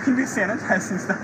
can do sanitizing stuff.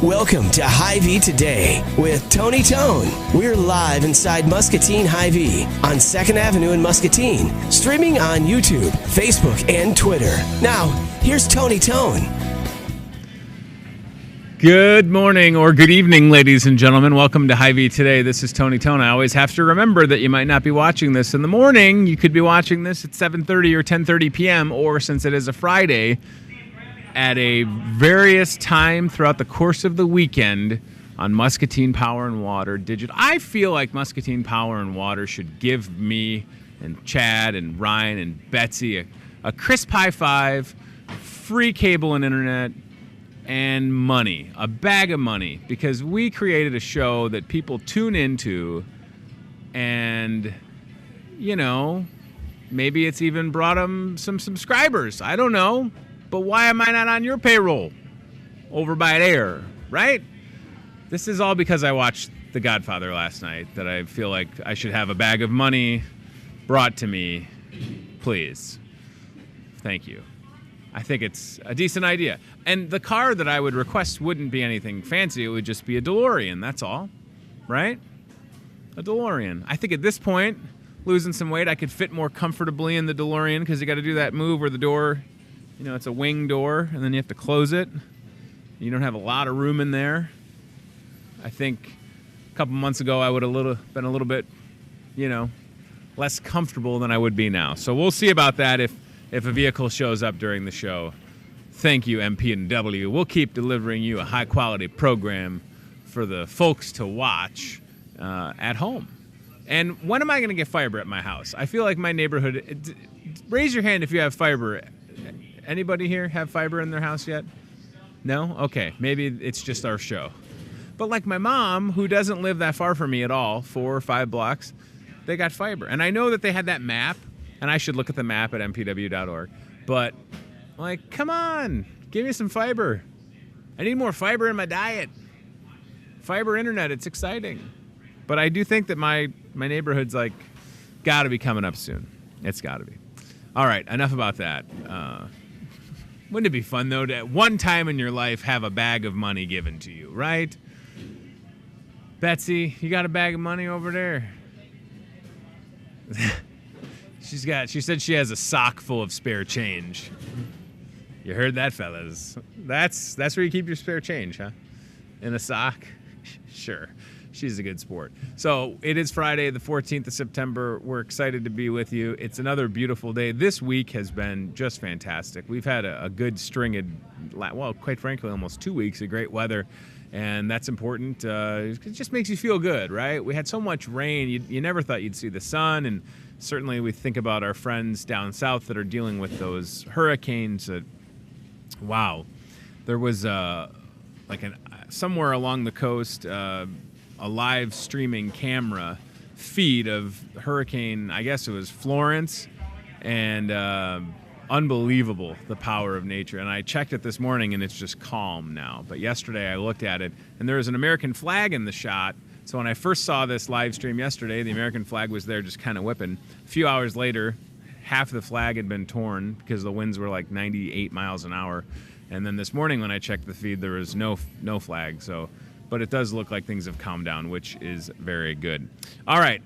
Welcome to Hy-Vee Today with Tony Tone. We're live inside Muscatine Hy-Vee on 2nd Avenue in Muscatine, streaming on YouTube, Facebook, and Twitter. Now, here's Tony Tone. Good morning or good evening, ladies and gentlemen. Welcome to Hy-Vee Today. This is Tony Tone. I always have to remember that you might not be watching this in the morning. You could be watching this at 7:30 or 10:30 p.m., or since it is a Friday, at a various time throughout the course of the weekend on Muscatine Power and Water Digital. I feel like Muscatine Power and Water should give me and Chad and Ryan and Betsy a crisp high five, free cable and internet, and money, a bag of money, because we created a show that people tune into, and, you know, maybe it's even brought them some subscribers. I don't know. But why am I not on your payroll over by Air, right? This is all because I watched The Godfather last night, that I feel like I should have a bag of money brought to me. Please. Thank you. I think it's a decent idea. And the car that I would request wouldn't be anything fancy. It would just be a DeLorean, that's all, right? A DeLorean. I think at this point, losing some weight, I could fit more comfortably in the DeLorean, because you got to do that move where the door... You know, it's a wing door, and then you have to close it. You don't have a lot of room in there. I think a couple months ago I would have been a little bit, you know, less comfortable than I would be now. So we'll see about that if a vehicle shows up during the show. Thank you, MP&W. We'll keep delivering you a high-quality program for the folks to watch at home. And when am I going to get fiber at my house? I feel like my neighborhood... Raise your hand if you have fiber. Anybody here have fiber in their house yet? No? Okay, maybe it's just our show. But like my mom, who doesn't live that far from me at all, 4 or 5 blocks, they got fiber. And I know that they had that map, and I should look at the map at mpw.org. But, like, come on, give me some fiber. I need more fiber in my diet. Fiber internet, it's exciting. But I do think that my neighborhood's, like, got to be coming up soon. It's got to be. All right, enough about that. Wouldn't it be fun, though, to at one time in your life have a bag of money given to you, right? Betsy, you got a bag of money over there? She said she has a sock full of spare change. You heard that, fellas. That's where you keep your spare change, huh? In a sock? Sure. She's a good sport. So it is Friday, the 14th of September. We're excited to be with you. It's another beautiful day. This week has been just fantastic. We've had a good string of, well, quite frankly, almost 2 weeks of great weather. And that's important. It just makes you feel good, right? We had so much rain. You never thought you'd see the sun. And certainly we think about our friends down south that are dealing with those hurricanes. Wow, there was somewhere along the coast a live streaming camera feed of hurricane, I guess it was Florence, and unbelievable, the power of nature. And I checked it this morning and it's just calm now, but yesterday I looked at it and there was an American flag in the shot. So when I first saw this live stream yesterday, the American flag was there just kind of whipping. A few hours later, half the flag had been torn because the winds were like 98 miles an hour. And then this morning when I checked the feed, there was no flag. But it does look like things have calmed down, which is very good. All right,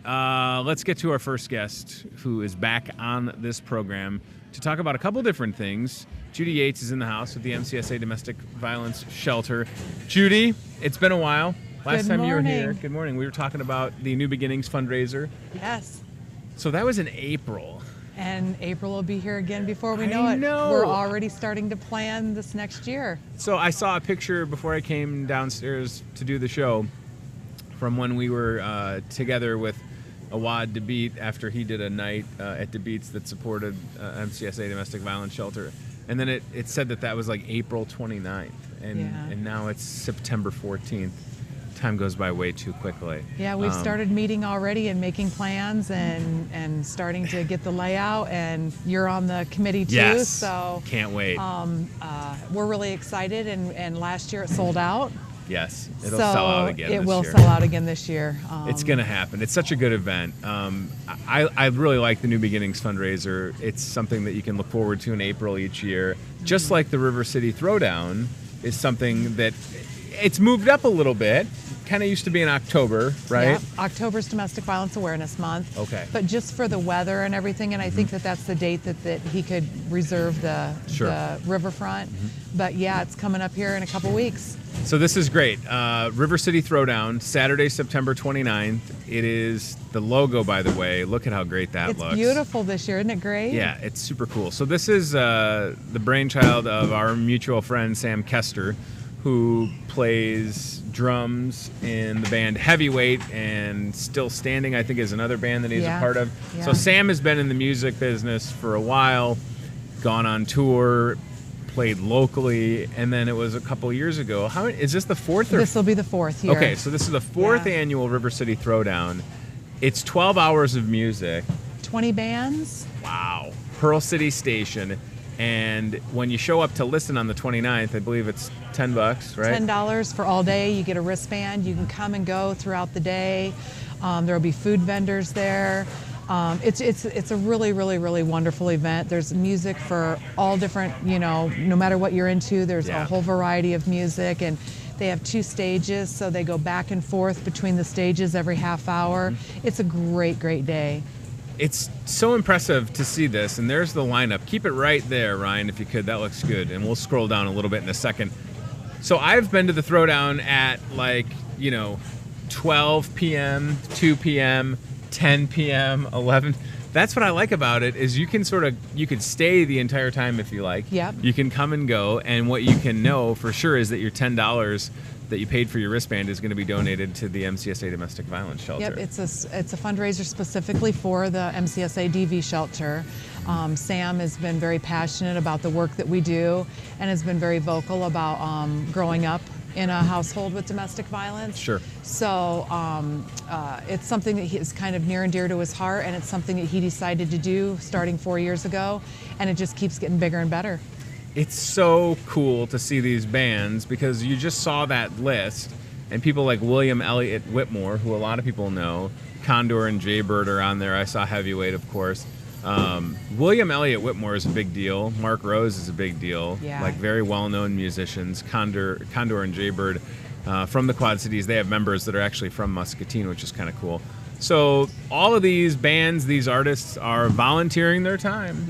let's get to our first guest, who is back on this program to talk about a couple different things. Judy Yates is in the house with the MCSA Domestic Violence Shelter. Judy, it's been a while. Last time you were here, good morning, we were talking about the New Beginnings fundraiser. Yes. So that was in April. And April will be here again before we know it. We're already starting to plan this next year. So I saw a picture before I came downstairs to do the show from when we were together with Awad Dabeat after he did a night at Dabeat's that supported MCSA Domestic Violence Shelter. And then it said that was like April 29th. And now it's September 14th. Time goes by way too quickly. Yeah, we've started meeting already and making plans and starting to get the layout, and you're on the committee too. Yes, so can't wait. We're really excited, and last year it sold out. Yes, it'll sell out again this year. It will sell out again this year. It's going to happen. It's such a good event. I really like the New Beginnings fundraiser. It's something that you can look forward to in April each year. Just like the River City Throwdown is something that it's moved up a little bit. Kind of used to be in October, right? Yeah, October's Domestic Violence Awareness Month. Okay. But just for the weather and everything, and I think that's the date that he could reserve the riverfront. But yeah, it's coming up here in a couple weeks. So this is great. River City Throwdown, Saturday, September 29th. It is the logo, by the way. Look at how great that looks. It's beautiful this year, isn't it great? Yeah, it's super cool. So this is the brainchild of our mutual friend, Sam Kester, who plays drums in the band Heavyweight, and Still Standing, I think, is another band that he's a part of. Yeah. So Sam has been in the music business for a while, gone on tour, played locally, and then it was a couple years ago. How is this the fourth? This will be the fourth year. Okay, so this is the fourth annual River City Throwdown. It's 12 hours of music. 20 bands. Wow. Pearl City Station. And when you show up to listen on the 29th, I believe it's $10, right? $10 for all day. You get a wristband. You can come and go throughout the day. There will be food vendors there. It's a really, really, really wonderful event. There's music for all different, no matter what you're into, there's a whole variety of music. And they have 2 stages, so they go back and forth between the stages every half hour. It's a great, great day. It's so impressive to see this, and there's the lineup. Keep it right there, Ryan, if you could. That looks good, and we'll scroll down a little bit in a second. So I've been to the Throwdown at 12 p.m., 2 p.m., 10 p.m., 11. That's what I like about it is you can stay the entire time if you like. Yep. You can come and go, and what you can know for sure is that your $10 that you paid for your wristband is going to be donated to the MCSA Domestic Violence Shelter. Yep, it's a fundraiser specifically for the MCSA DV Shelter. Sam has been very passionate about the work that we do and has been very vocal about growing up in a household with domestic violence. Sure. So it's something that is kind of near and dear to his heart, and it's something that he decided to do starting 4 years ago, and it just keeps getting bigger and better. It's so cool to see these bands because you just saw that list, and people like William Elliott Whitmore, who a lot of people know, Condor and Jaybird are on there. I saw Heavyweight, of course. William Elliott Whitmore is a big deal. Mark Rose is a big deal. Yeah. Like very well-known musicians. Condor and Jaybird from the Quad Cities. They have members that are actually from Muscatine, which is kind of cool. So all of these bands, these artists are volunteering their time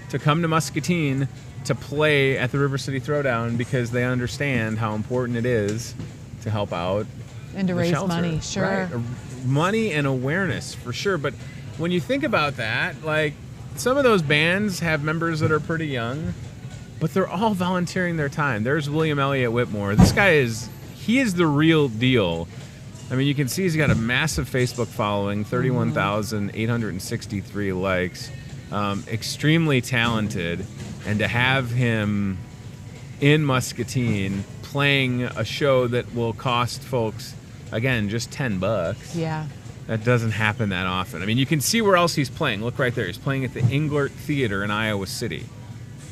to come to Muscatine to play at the River City Throwdown because they understand how important it is to help out and to raise shelter. Money, sure. Right? Money and awareness, for sure. But when you think about that, like some of those bands have members that are pretty young, but they're all volunteering their time. There's William Elliott Whitmore. This guy is the real deal. I mean, you can see he's got a massive Facebook following, 31,863 likes. Extremely talented. And to have him in Muscatine playing a show that will cost folks, again, just $10. Yeah. That doesn't happen that often. I mean, you can see where else he's playing. Look right there. He's playing at the Englert Theater in Iowa City.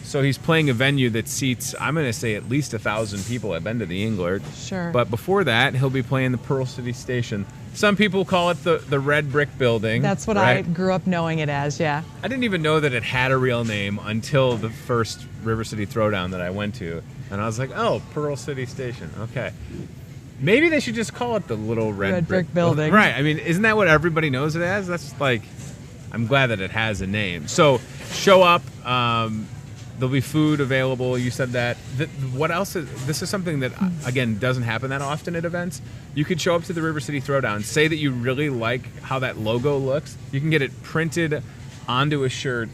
So he's playing a venue that seats, I'm going to say, at least 1,000 people. I've been to the Englert. Sure. But before that, he'll be playing the Pearl City Station. Some people call it the Red Brick Building. That's what right? I grew up knowing it as, yeah. I didn't even know that it had a real name until the first River City Throwdown that I went to. And I was like, oh, Pearl City Station. Okay. Maybe they should just call it the Little Red Brick Building. Right. I mean, isn't that what everybody knows it as? That's like, I'm glad that it has a name. So show up. There'll be food available. You said that. What else this is something that, again, doesn't happen that often at events. You could show up to the River City Throwdown, say that you really like how that logo looks. You can get it printed onto a shirt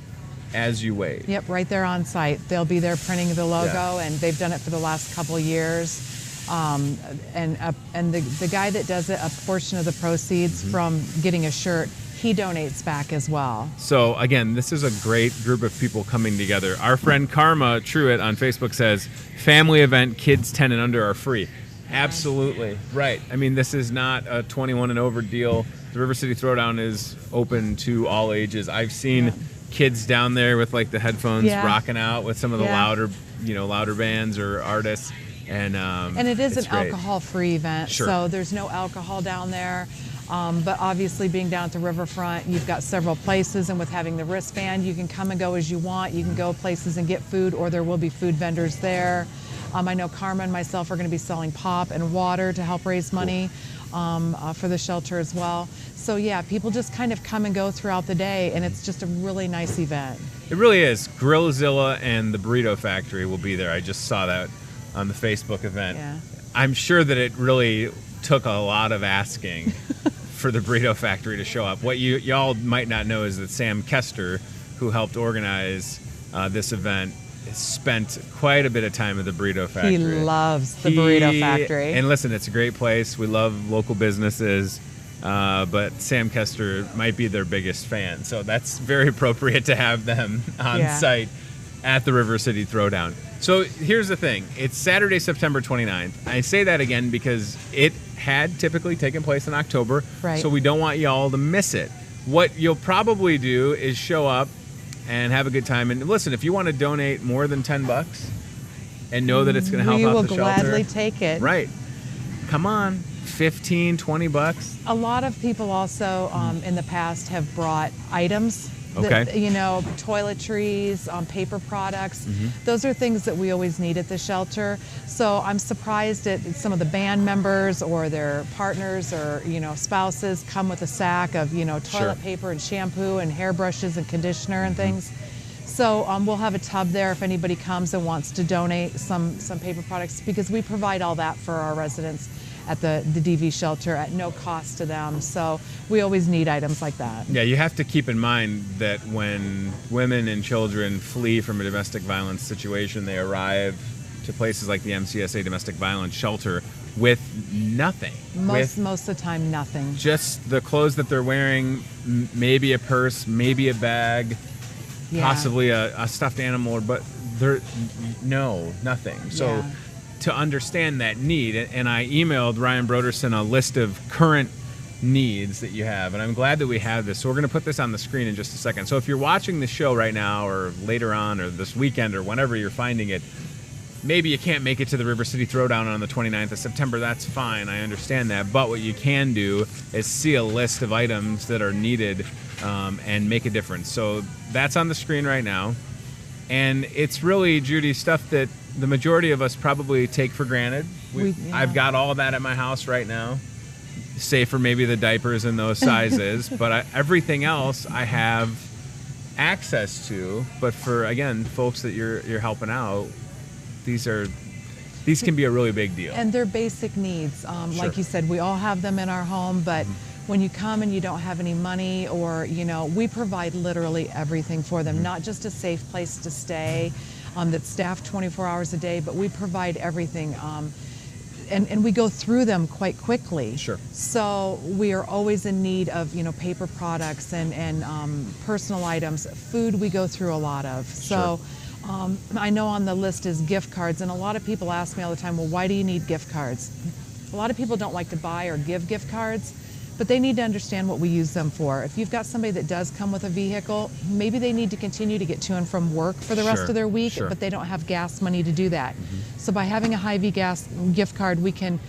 as you wait. Yep, right there on site. They'll be there printing the logo, and they've done it for the last couple of years. And the guy that does it, a portion of the proceeds from getting a shirt, he donates back as well. So again, this is a great group of people coming together. Our friend Karma Truitt on Facebook says, family event, kids 10 and under are free. Absolutely. Right. I mean, this is not a 21 and over deal. The River City Throwdown is open to all ages. I've seen kids down there with like the headphones rocking out with some of the louder bands or artists. And it is an great. alcohol-free event, so there's no alcohol down there. But obviously, being down at the riverfront, you've got several places, and with having the wristband, you can come and go as you want. You can go places and get food, or there will be food vendors there. I know Karma and myself are going to be selling pop and water to help raise money for the shelter as well. So yeah, people just kind of come and go throughout the day, and it's just a really nice event. It really is. Grillzilla and the Burrito Factory will be there. I just saw that on the Facebook event. Yeah. I'm sure that it really took a lot of asking for the Burrito Factory to show up. What y'all might not know is that Sam Kester, who helped organize this event, spent quite a bit of time at the Burrito Factory. He loves the Burrito Factory. And listen, it's a great place. We love local businesses. But Sam Kester might be their biggest fan. So that's very appropriate to have them on site at the River City Throwdown. So here's the thing. It's Saturday, September 29th. I say that again because it had typically taken place in October. Right. So we don't want y'all to miss it. What you'll probably do is show up and have a good time. And listen, if you want to donate more than $10 and know that it's going to help out the shelter. We will gladly take it. Right. Come on. $15, $20. A lot of people also in the past have brought items. Okay. That, toiletries, paper products. Those are things that we always need at the shelter. So I'm surprised at some of the band members or their partners or, spouses come with a sack of, toilet paper and shampoo and hairbrushes and conditioner and things. So we'll have a tub there if anybody comes and wants to donate some paper products, because we provide all that for our residents at the DV shelter at no cost to them. So we always need items like that. Yeah, you have to keep in mind that when women and children flee from a domestic violence situation, they arrive to places like the MCSA Domestic Violence Shelter with nothing. Most of the time, nothing. Just the clothes that they're wearing, maybe a purse, maybe a bag, possibly a stuffed animal, but nothing. So to understand that need, and I emailed Ryan Broderson a list of current needs that you have, and I'm glad that we have this. So we're going to put this on the screen in just a second. So if you're watching the show right now or later on or this weekend or whenever you're finding it, maybe you can't make it to the River City Throwdown on the 29th of September. That's fine. I understand that. But what you can do is see a list of items that are needed and make a difference. So that's on the screen right now. And it's really, Judy, stuff that the majority of us probably take for granted. I've got all that at my house right now, save for maybe the diapers and those sizes. But everything else I have access to. But for, again, folks that you're helping out, these can be a really big deal. And they're basic needs. Like you said, we all have them in our home, but when you come and you don't have any money, or, we provide literally everything for them, not just a safe place to stay that's staffed 24 hours a day, but we provide everything. and we go through them quite quickly. Sure. So we are always in need of, paper products and personal items. Food we go through a lot of. So I know on the list is gift cards, and a lot of people ask me all the time, well, why do you need gift cards? A lot of people don't like to buy or give gift cards, but they need to understand what we use them for. If you've got somebody that does come with a vehicle, maybe they need to continue to get to and from work for the rest of their week, but they don't have gas money to do that. So by having a Hy-Vee gas gift card, we can,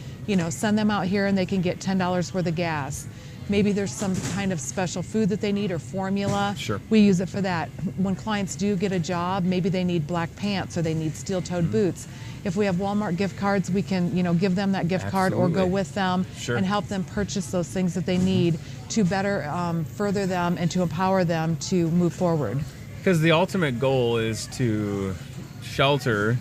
send them out here and they can get $10 worth of gas. Maybe there's some kind of special food that they need or formula. We use it for that. When clients do get a job, maybe they need black pants or they need steel-toed boots. If we have Walmart gift cards, we can, give them that gift card or go with them and help them purchase those things that they need to better further them and to empower them to move forward. Because the ultimate goal is to shelter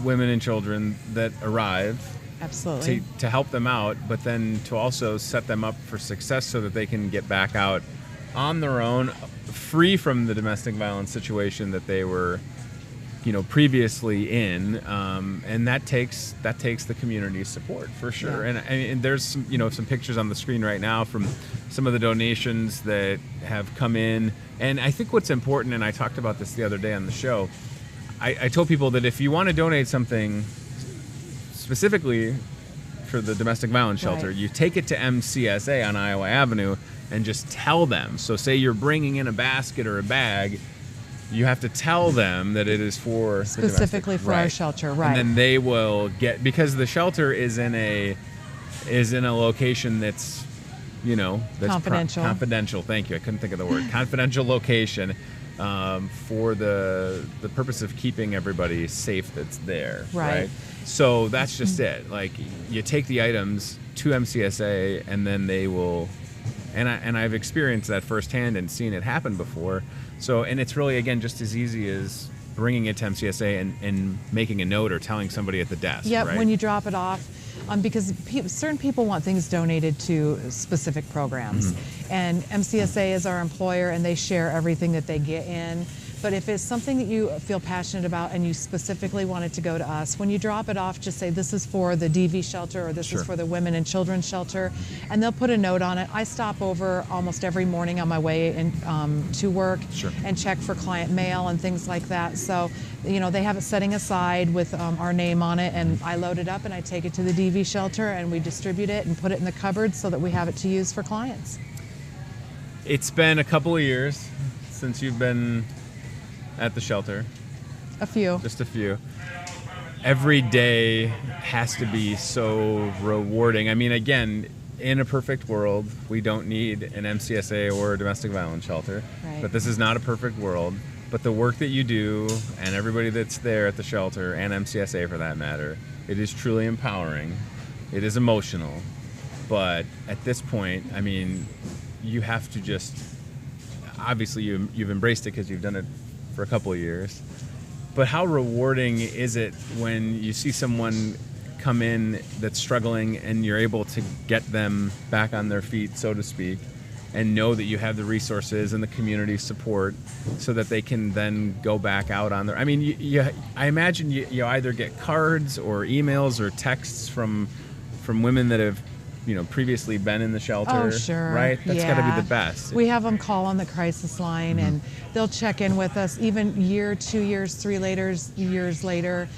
women and children that arrive. Absolutely. To help them out, but then to also set them up for success so that they can get back out on their own, free from the domestic violence situation that they were, previously in, and that takes the community support for sure. And there's some pictures on the screen right now from some of the donations that have come in. And I think what's important, and I talked about this the other day on the show, I told people that if you want to donate something specifically for the domestic violence shelter, you take it to MCSA on Iowa Avenue and just tell them. So say you're bringing in a basket or a bag, you have to tell them that it is for specifically for our shelter, right? And then they will get, because the shelter is in a location that's that's confidential. Confidential. Thank you. I couldn't think of the word. Confidential location. For the purpose of keeping everybody safe that's there, right? So that's just it. Like, you take the items to MCSA, and then they will, and I've experienced that firsthand and seen it happen before. So, and it's really, again, just as easy as bringing it to MCSA and making a note or telling somebody at the desk. Yep, right? when you drop it off. Because certain people want things donated to specific programs. And MCSA is our employer, and they share everything that they get in. But if it's something that you feel passionate about and you specifically want it to go to us, when you drop it off, just say, this is for the DV shelter, or this is for the women and children's shelter, and they'll put a note on it. I stop over almost every morning on my way to work and check for client mail and things like that. So, they have it setting aside with our name on it, and I load it up and I take it to the DV shelter, and we distribute it and put it in the cupboard so that we have it to use for clients. It's been a couple of years since you've been at the shelter. A few. Just a few. Every day has to be so rewarding. I mean, again, in a perfect world, we don't need an MCSA or a domestic violence shelter. But this is not a perfect world. But the work that you do, and everybody that's there at the shelter, and MCSA for that matter, it is truly empowering. It is emotional. But at this point, I mean, you have to just, obviously you've embraced it because you've done it for a couple of years, but how rewarding is it when you see someone come in that's struggling and you're able to get them back on their feet, so to speak, and know that you have the resources and the community support so that they can then go back out on their, I mean, I imagine you either get cards or emails or texts from women that have previously been in the shelter. Oh, sure. Right? That's got to be the best. We have them call on the crisis line, and they'll check in with us even 2 years, 3 years later,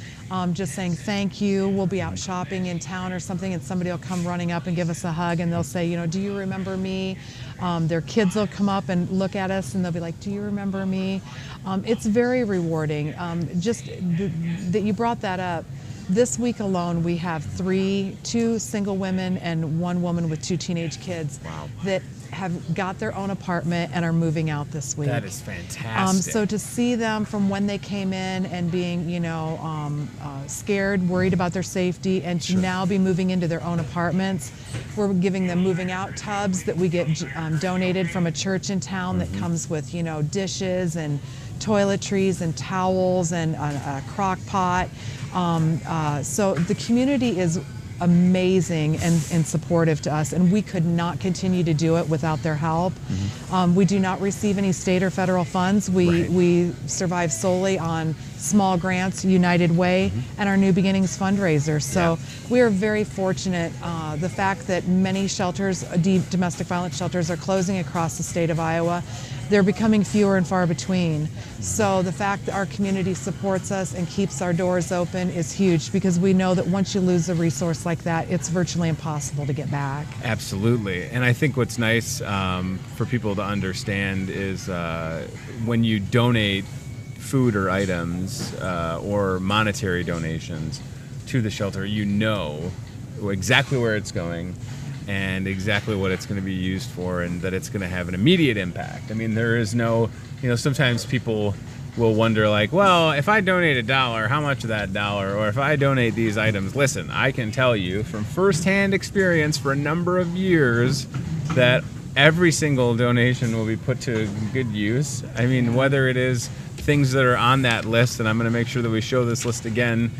just saying thank you. We'll be out shopping in town or something, and somebody will come running up and give us a hug, and they'll say, do you remember me? Their kids will come up and look at us, and they'll be like, do you remember me? It's very rewarding. Just that you brought that up. This week alone, we have 2 single women and 1 woman with 2 teenage kids that have got their own apartment and are moving out this week. That is fantastic. So to see them from when they came in and being, scared, worried about their safety, and to now be moving into their own apartments, we're giving them moving out tubs that we get donated from a church in town that comes with, dishes and toiletries and towels and a crock pot. So the community is amazing and supportive to us, and we could not continue to do it without their help. We do not receive any state or federal funds. We survive solely on small grants, United Way, and our New Beginnings fundraiser. So we are very fortunate. The fact that many shelters, domestic violence shelters, are closing across the state of Iowa, they're becoming fewer and far between. So the fact that our community supports us and keeps our doors open is huge, because we know that once you lose a resource like that, it's virtually impossible to get back. Absolutely. And I think what's nice for people to understand is when you donate food or items or monetary donations to the shelter, you know exactly where it's going and exactly what it's going to be used for, and that it's going to have an immediate impact. I mean, there is no, sometimes people will wonder, like, well, if I donate $1, how much of that dollar? Or if I donate these items, listen, I can tell you from firsthand experience for a number of years that every single donation will be put to good use. I mean, whether it is things that are on that list, and I'm going to make sure that we show this list again,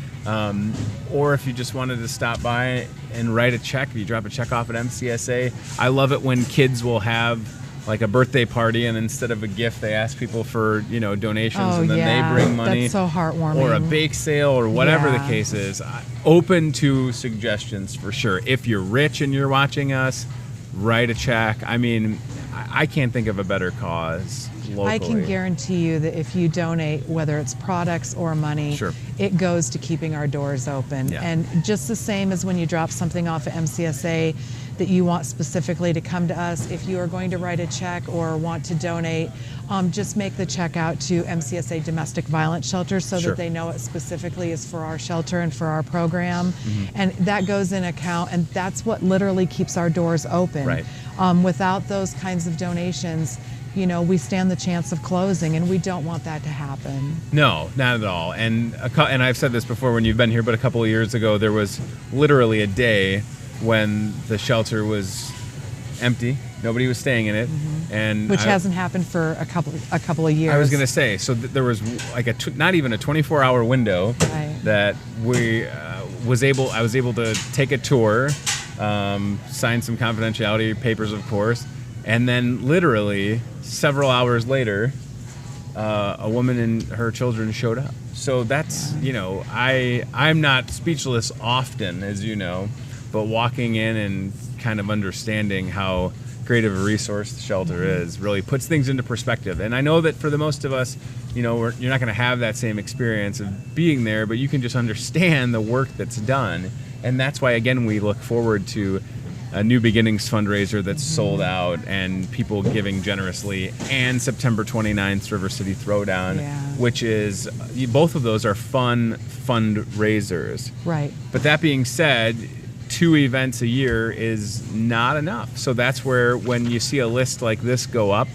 or if you just wanted to stop by and write a check, if you drop a check off at MCSA. I love it when kids will have like a birthday party, and instead of a gift, they ask people for donations, and then they bring money. That's so heartwarming. Or a bake sale, or whatever the case is. Open to suggestions for sure. If you're rich and you're watching us, write a check. I mean, I can't think of a better cause locally. I can guarantee you that if you donate, whether it's products or money, it goes to keeping our doors open. And just the same as when you drop something off at MCSA that you want specifically to come to us, if you are going to write a check or want to donate, just make the check out to MCSA Domestic Violence Shelter so that they know it specifically is for our shelter and for our program. And that goes in account, and that's what literally keeps our doors open. Without those kinds of donations, we stand the chance of closing, and we don't want that to happen. No, not at all. And I've said this before when you've been here, but a couple of years ago, there was literally a day when the shelter was empty. Nobody was staying in it, and which hasn't happened for a couple of years. I was going to say, so there was like not even a 24-hour window that I was able to take a tour, sign some confidentiality papers, of course, and then literally several hours later, a woman and her children showed up. So that's I'm not speechless often, as you know, but walking in and kind of understanding how great of a resource the shelter is really puts things into perspective. And I know that for the most of us, you're not going to have that same experience of being there, but you can just understand the work that's done. And that's why, again, we look forward to a New Beginnings fundraiser that's sold out and people giving generously, and September 29th River City Throwdown, which is, both of those are fun fundraisers. Right. But that being said, 2 events a year is not enough. So that's where, when you see a list like this go up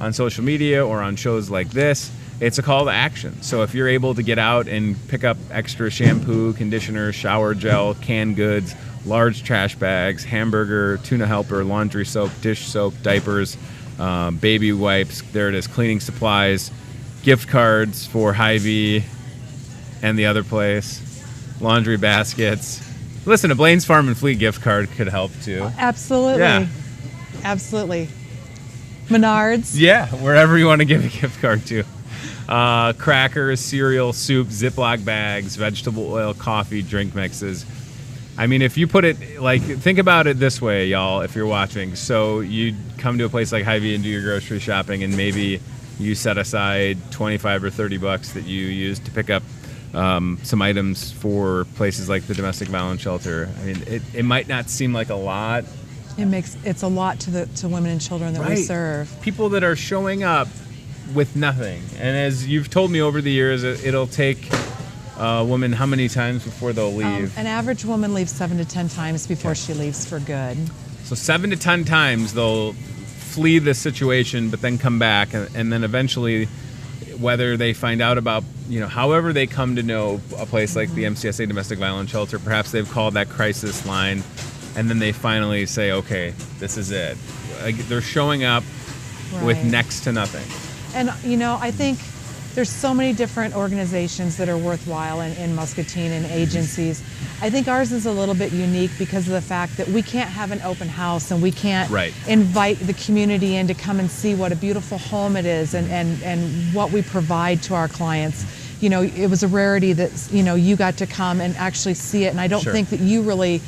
on social media or on shows like this, it's a call to action. So if you're able to get out and pick up extra shampoo, conditioner, shower gel, canned goods, large trash bags, hamburger, tuna helper, laundry soap, dish soap, diapers, baby wipes, there it is, cleaning supplies, gift cards for Hy-Vee and the other place, laundry baskets. Listen, a Blaine's Farm and Fleet gift card could help too. Absolutely. Yeah. Absolutely. Menards. Yeah, wherever you want to give a gift card to. Crackers, cereal, soup, Ziploc bags, vegetable oil, coffee, drink mixes. I mean, if you put it, think about it this way, y'all, if you're watching. So you come to a place like Hy-Vee and do your grocery shopping, and maybe you set aside $25 or $30 that you use to pick up some items for places like the domestic violence shelter. I mean, it might not seem like a lot. It's a lot to women and children that we serve. People that are showing up with nothing. And as you've told me over the years, it'll take a woman how many times before they'll leave? An average woman leaves 7 to 10 times before she leaves for good. So 7 to 10 times they'll flee the situation, but then come back, and then eventually, whether they find out about, however they come to know a place like the MCSA Domestic Violence Shelter, perhaps they've called that crisis line, and then they finally say, okay, this is it. They're showing up with next to nothing. And, I think there's so many different organizations that are worthwhile in Muscatine and agencies. I think ours is a little bit unique because of the fact that we can't have an open house and we can't invite the community in to come and see what a beautiful home it is and what we provide to our clients. it was a rarity that, you got to come and actually see it. And I don't Sure. think that you really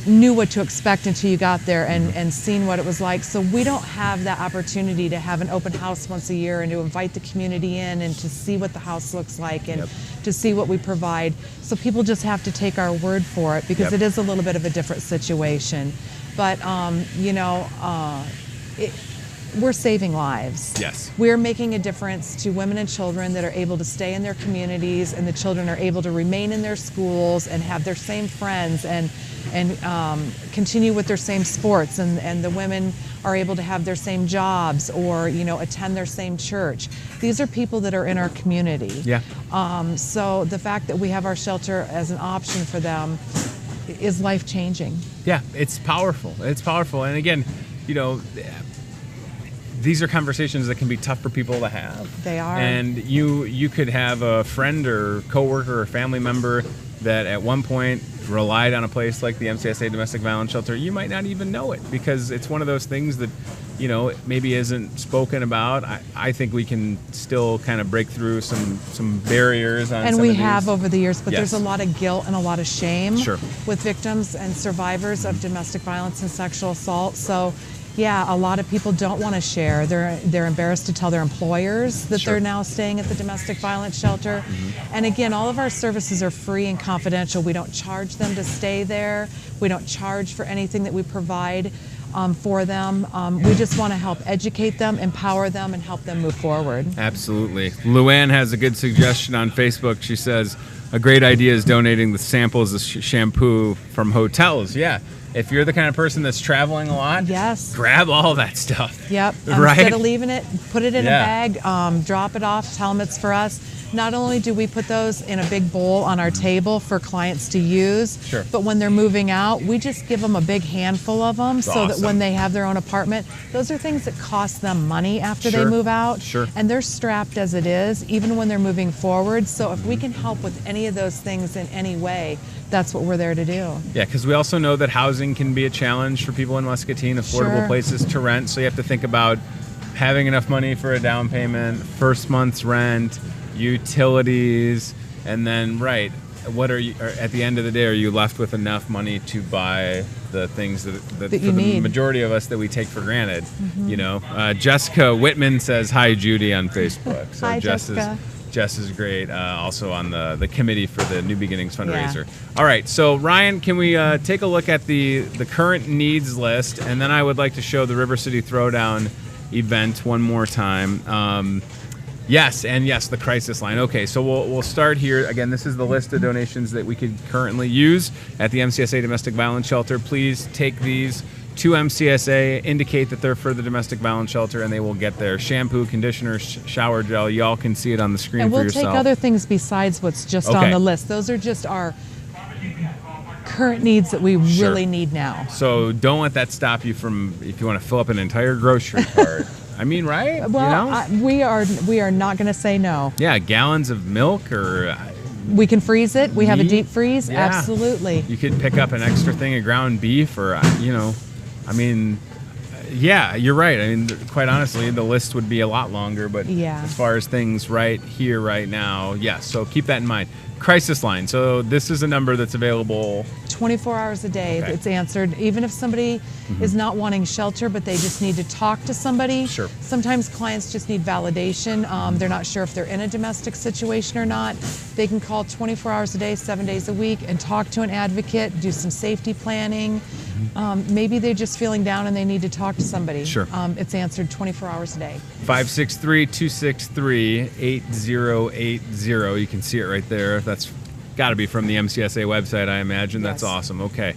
knew what to expect until you got there and seen what it was like. So we don't have that opportunity to have an open house once a year and to invite the community in and to see what the house looks like and to see what we provide. So people just have to take our word for it because it is a little bit of a different situation. But, we're saving lives. Yes. We're making a difference to women and children that are able to stay in their communities, and the children are able to remain in their schools and have their same friends and continue with their same sports, and the women are able to have their same jobs or attend their same church. These are people that are in our community. Yeah. So the fact that we have our shelter as an option for them is life-changing. Yeah, it's powerful. It's powerful. And again, these are conversations that can be tough for people to have. They are. And you could have a friend or coworker or family member that at one point relied on a place like the MCSA Domestic Violence Shelter. You might not even know it because it's one of those things that, maybe isn't spoken about. I think we can still kind of break through some barriers on and some we of these. have over the years, but Yes. there's a lot of guilt and a lot of shame Sure. with victims and survivors of domestic violence and sexual assault. So yeah, a lot of people don't want to share. They're embarrassed to tell their employers that Sure. they're now staying at the domestic violence shelter. And again, all of our services are free and confidential. We don't charge them to stay there. We don't charge for anything that we provide for them. We just want to help educate them, empower them, and help them move forward. Absolutely. Luann has a good suggestion on Facebook. She says, a great idea is donating the samples of shampoo from hotels. Yeah. If you're the kind of person that's traveling a lot, Yes. grab all that stuff. Yep. Right? Instead of leaving it, put it in Yeah. a bag, drop it off, tell them it's for us. Not only do we put those in a big bowl on our table for clients to use, Sure. but when they're moving out, we just give them a big handful of them so that awesome. when they have their own apartment, those are things that cost them money after Sure. they move out. Sure. And they're strapped as it is, even when they're moving forward. So if we can help with any of those things in any way, that's what we're there to do. Yeah, because we also know that housing can be a challenge for people in Muscatine, affordable Sure. places to rent. So you have to think about having enough money for a down payment, first month's rent, utilities, and then, what are you, or at the end of the day, are you left with enough money to buy the things that That for you the need. majority of us that we take for granted? Jessica Whitman says, hi, Judy, on Facebook. So Hi, Jess Jessica. Jess is great, also on the committee for the New Beginnings fundraiser. All right, so Ryan, can we take a look at the current needs list, and then I would like to show the River City Throwdown event one more time. Yes, the crisis line. Okay, so we'll start here. Again, this is the list of donations that we could currently use at the MCSA Domestic Violence Shelter. Please take these to MCSA, indicate that they're for the domestic violence shelter, and they will get their shampoo, conditioner, shower gel. Y'all can see it on the screen And for we'll yourself. take other things besides what's just Okay. on the list. Those are just our current needs that we Sure. really need now. So don't let that stop you from, if you want to fill up an entire grocery cart. I mean, right? Well, we are not going to say no. Yeah, gallons of milk or We can freeze it. We have a Meat? deep freeze. Yeah. Absolutely. you could pick up an extra thing of ground beef or, yeah, you're right. I mean, quite honestly, the list would be a lot longer, but Yeah. as far as things right here, right now, yes. So keep that in mind. Crisis line. So this is a number that's available. 24 hours a day, Okay. it's answered. Even if somebody is not wanting shelter, but they just need to talk to somebody. Sure. Sometimes clients just need validation. They're not sure if they're in a domestic situation or not. They can call 24 hours a day, 7 days a week, and talk to an advocate, do some safety planning. Maybe they're just feeling down and they need to talk to somebody. Sure. It's answered 24 hours a day. 563-263-8080. You can see it right there. That's got to be from the MCSA website, I imagine. That's Yes. awesome. Okay.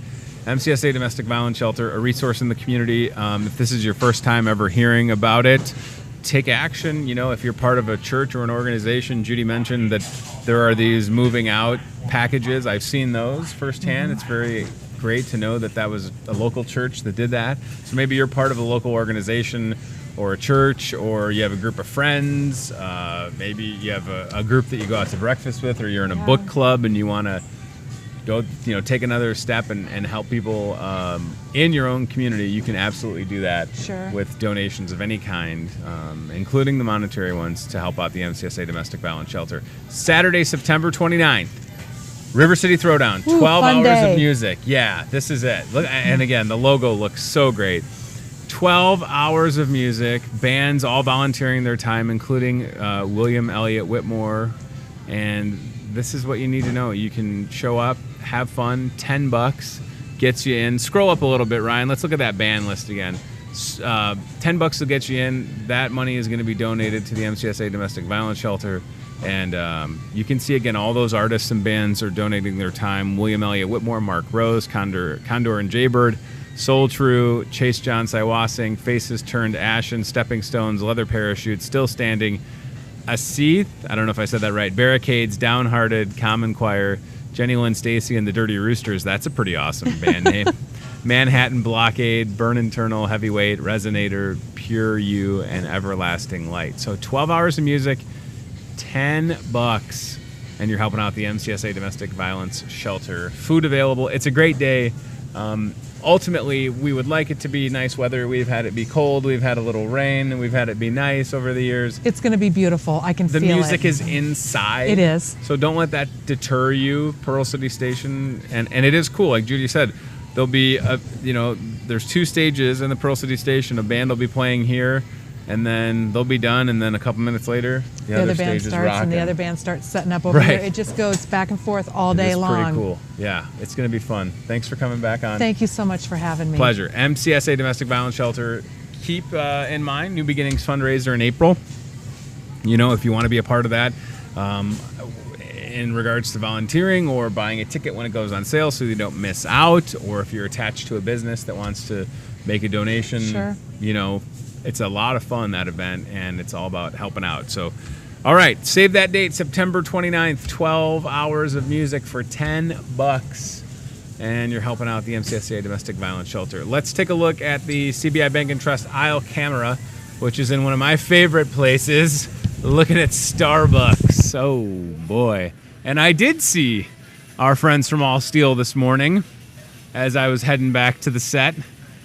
MCSA Domestic Violence Shelter, a resource in the community. If this is your first time ever hearing about it, take action. If you're part of a church or an organization, Judy mentioned that there are these moving out packages. I've seen those firsthand. It's very great to know that was a local church that did that. So maybe you're part of a local organization or a church, or you have a group of friends. Maybe you have a group that you go out to breakfast with, or you're in a book club and you want to go, take another step and help people in your own community, you can absolutely do that with donations of any kind, including the monetary ones, to help out the MCSA Domestic Violence Shelter. Saturday, September 29th, River City Throwdown, 12 hours of music. Yeah, this is it. Look, and again, the logo looks so great. 12 hours of music, bands all volunteering their time, including William Elliott Whitmore. And this is what you need to know. You can show up, have fun. $10 gets you in. Scroll up a little bit, Ryan. Let's look at that band list again. $10 will get you in. That money is going to be donated to the MCSA Domestic Violence Shelter. And you can see, again, all those artists and bands are donating their time. William Elliott Whitmore, Mark Rose, Condor and Jaybird, Soul True, Chase John Siwassing, Faces Turned Ashen, Stepping Stones, Leather Parachutes, Still Standing, Aseeth, I don't know if I said that right, Barricades, Downhearted, Common Choir, Jenny Lynn Stacy, and the Dirty Roosters. That's a pretty awesome band name. Manhattan Blockade, Burn Internal, Heavyweight, Resonator, Pure You, and Everlasting Light. So 12 hours of music, $10, and you're helping out the MCSA Domestic Violence Shelter. Food available. It's a great day. Ultimately, we would like it to be nice weather. We've had it be cold. We've had a little rain, and we've had it be nice over the years. It's going to be beautiful. I can feel it. The music is inside. It is. So don't let that deter you. Pearl City Station, and it is cool. Like Judy said, there'll be there's 2 stages in the Pearl City Station. A band will be playing here, and then they'll be done, and then a couple minutes later, the other band stage starts, is rocking. and the other band starts setting up over here. It just goes back and forth all day long. It's pretty cool. Yeah, it's going to be fun. Thanks for coming back on. Thank you so much for having me. Pleasure. MCSA Domestic Violence Shelter. Keep in mind, New Beginnings fundraiser in April. If you want to be a part of that, in regards to volunteering or buying a ticket when it goes on sale so you don't miss out, or if you're attached to a business that wants to make a donation, it's a lot of fun, that event, and it's all about helping out. So, all right, save that date, September 29th, 12 hours of music for $10, and you're helping out the MCSA Domestic Violence Shelter. Let's take a look at the CBI Bank and Trust aisle camera, which is in one of my favorite places, looking at Starbucks. Oh, boy. And I did see our friends from All Steel this morning as I was heading back to the set.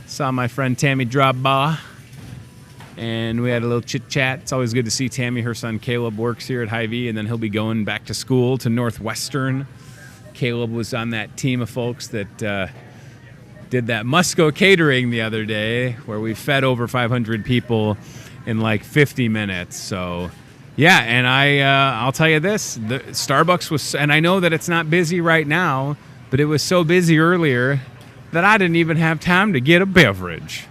Saw my friend Tammy drop by, and we had a little chit-chat. It's always good to see Tammy. Her son Caleb works here at Hy-Vee, and then he'll be going back to school to Northwestern. Caleb was on that team of folks that did that Musco catering the other day, where we fed over 500 people in like 50 minutes. So, yeah, and I'll tell you this, the Starbucks was, and I know that it's not busy right now, but it was so busy earlier that I didn't even have time to get a beverage.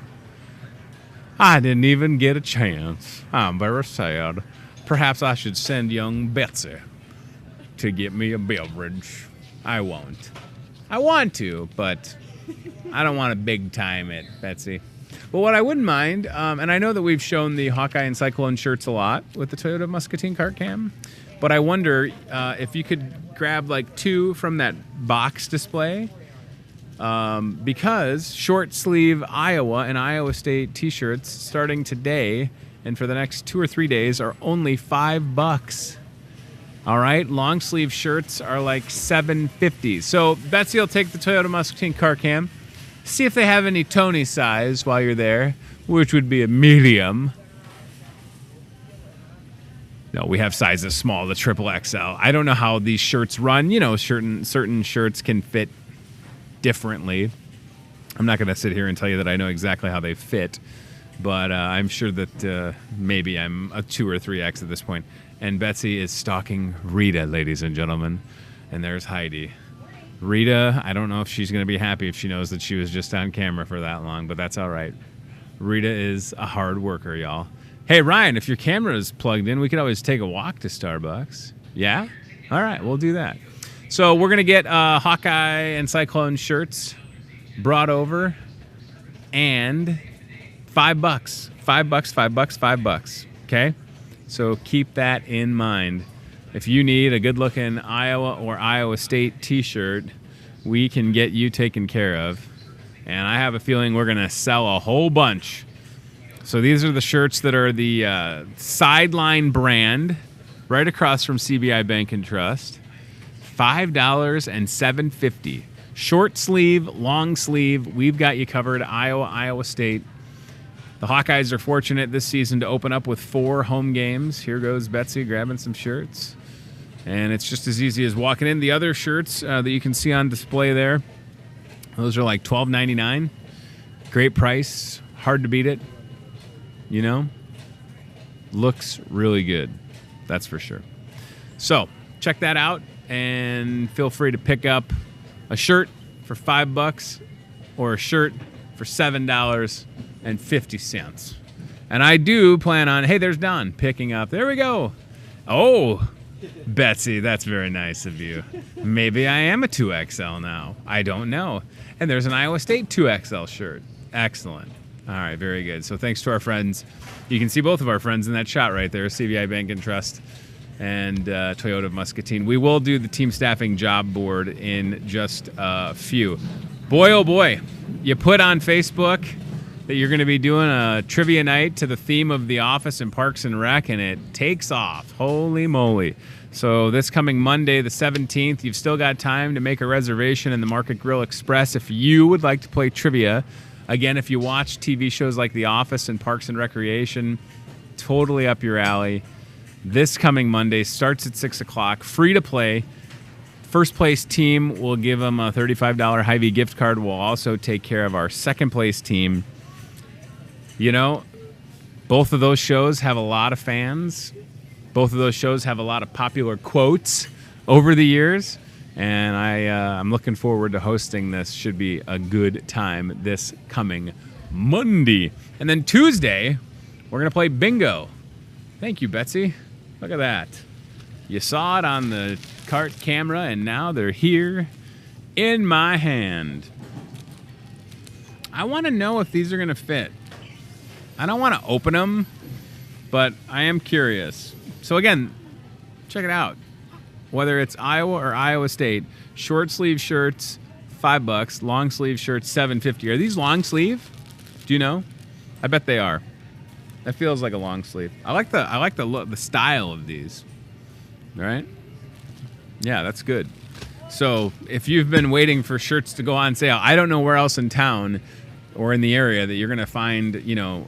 I didn't even get a chance. I'm very sad. Perhaps I should send young Betsy to get me a beverage. I won't. I want to, but I don't want to big time it, Betsy. But what I wouldn't mind, and I know that we've shown the Hawkeye and Cyclone shirts a lot with the Toyota Muscatine cart cam, but I wonder if you could grab like 2 from that box display, because short sleeve Iowa and Iowa State t-shirts starting today and for the next 2 or 3 days are only $5. All right, long sleeve shirts are like $7.50. So Betsy will take the Toyota Muscatine car cam, see if they have any Tony size while you're there, which would be a medium. No, we have sizes small, the triple XL. I don't know how these shirts run. Certain shirts can fit differently. I'm not going to sit here and tell you that I know exactly how they fit, but I'm sure that maybe I'm a 2 or 3X at this point. And Betsy is stalking Rita, ladies and gentlemen. And there's Heidi. Rita, I don't know if she's going to be happy if she knows that she was just on camera for that long, but that's all right. Rita is a hard worker, y'all. Hey, Ryan, if your camera is plugged in, we could always take a walk to Starbucks. Yeah? All right, we'll do that. So we're going to get Hawkeye and Cyclone shirts brought over, and $5. $5. Okay? So keep that in mind. If you need a good-looking Iowa or Iowa State t-shirt, we can get you taken care of. And I have a feeling we're going to sell a whole bunch. So these are the shirts that are the Sideline brand, right across from CBI Bank and Trust. $5 and $7.50. Short sleeve, long sleeve, we've got you covered. Iowa State. The Hawkeyes are fortunate this season to open up with 4 home games. Here goes Betsy grabbing some shirts. And it's just as easy as walking in. The other shirts that you can see on display there, those are like $12.99. Great price. Hard to beat it. You know? Looks really good. That's for sure. So, check that out. And feel free to pick up a shirt for $5 or a shirt for $7.50. And I do plan on, hey, there's Don picking up. There we go. Oh, Betsy, that's very nice of you. Maybe I am a 2XL now. I don't know. And there's an Iowa State 2XL shirt. Excellent. All right, very good. So thanks to our friends. You can see both of our friends in that shot right there, CVI Bank and Trust and Toyota of Muscatine. We will do the team staffing job board in just a few. Boy, oh boy, you put on Facebook that you're going to be doing a trivia night to the theme of The Office and Parks and Rec, and it takes off. Holy moly. So this coming Monday, the 17th, you've still got time to make a reservation in the Market Grill Express if you would like to play trivia. Again, if you watch TV shows like The Office and Parks and Recreation, totally up your alley. This coming Monday starts at 6 o'clock, free to play. First place team will give them a $35 Hy-Vee gift card. We'll also take care of our second place team. You know, both of those shows have a lot of fans. Both of those shows have a lot of popular quotes over the years. And I'm looking forward to hosting this. Should be a good time this coming Monday. And then Tuesday, we're going to play bingo. Thank you, Betsy. Look at that. You saw it on the cart camera, and now they're here in my hand. I want to know if these are going to fit. I don't want to open them, but I am curious. So again, check it out. Whether it's Iowa or Iowa State, short sleeve shirts, $5. Long sleeve shirts, $7.50. Are these long sleeve? Do you know? I bet they are. That feels like a long sleeve. I like the look, the style of these. All right? Yeah, that's good. So if you've been waiting for shirts to go on sale, I don't know where else in town or in the area that you're going to find, you know,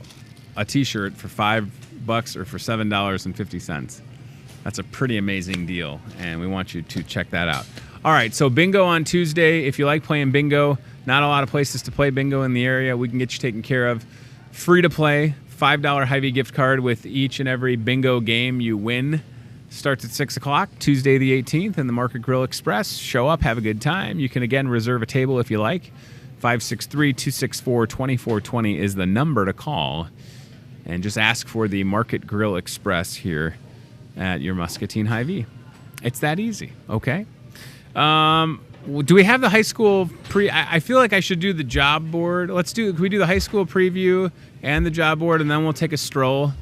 a T-shirt for $5 or for $7.50. That's a pretty amazing deal, and we want you to check that out. All right, so bingo on Tuesday. If you like playing bingo, not a lot of places to play bingo in the area. We can get you taken care of. Free to play. $5 Hy-Vee gift card with each and every bingo game you win. Starts at 6 o'clock, Tuesday the 18th, in the Market Grill Express. Show up, have a good time. You can, again, reserve a table if you like. 563-264-2420 is the number to call. And just ask for the Market Grill Express here at your Muscatine Hy-Vee. It's that easy, okay? Do we have the high school I feel like I should do the job board. Can we do the high school preview and the job board, and then we'll take a stroll?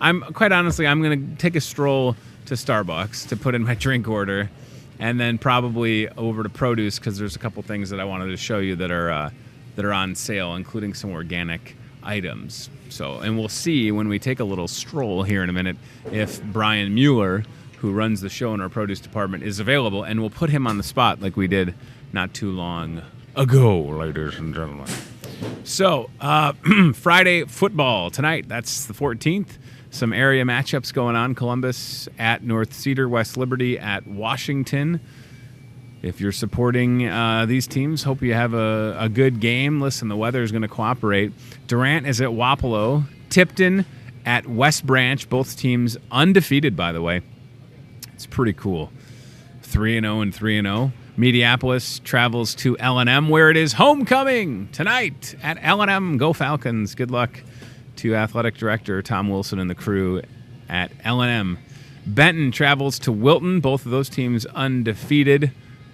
Quite honestly, I'm going to take a stroll to Starbucks to put in my drink order, and then probably over to produce because there's a couple things that I wanted to show you that are on sale, including some organic items. So, and we'll see when we take a little stroll here in a minute if Brian Mueller, who runs the show in our produce department, is available, and we'll put him on the spot like we did not too long ago, ladies and gentlemen. So, Friday football tonight. That's the 14th. Some area matchups going on. Columbus at North Cedar, West Liberty at Washington. If you're supporting these teams, hope you have a good game. Listen, the weather is going to cooperate. Durant is at Wapello. Tipton at West Branch. Both teams undefeated, by the way. It's pretty cool. 3-0 and 3-0. Mediapolis travels to L&M, where it is homecoming tonight at L&M. Go Falcons. Good luck to Athletic Director Tom Wilson and the crew at L&M. Benton travels to Wilton. Both of those teams undefeated.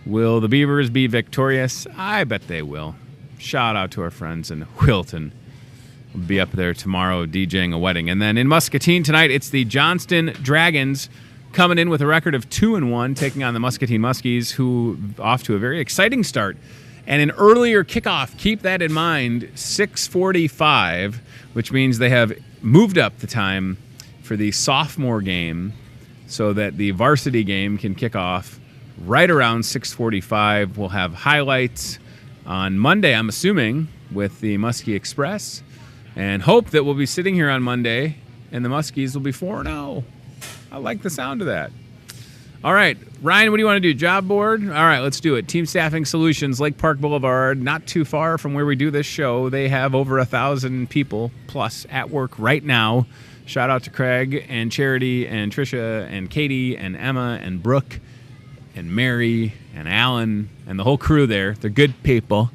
Will the Beavers be victorious? I bet they will. Shout out to our friends in Wilton. We'll be up there tomorrow DJing a wedding. And then in Muscatine tonight, it's the Johnston Dragons coming in with a record of 2-1, taking on the Muscatine Muskies, who off to a very exciting start. And an earlier kickoff, keep that in mind, 6:45, which means they have moved up the time for the sophomore game so that the varsity game can kick off right around 6:45. We'll have highlights on Monday, I'm assuming, with the Muskie Express, and hope that we'll be sitting here on Monday and the Muskies will be 4-0. I like the sound of that. All right, Ryan, what do you want to do? Job board? All right, let's do it. Team Staffing Solutions, Lake Park Boulevard, not too far from where we do this show. They have over 1,000 people plus at work right now. Shout out to Craig and Charity and Trisha and Katie and Emma and Brooke and Mary and Alan and the whole crew there. They're good people.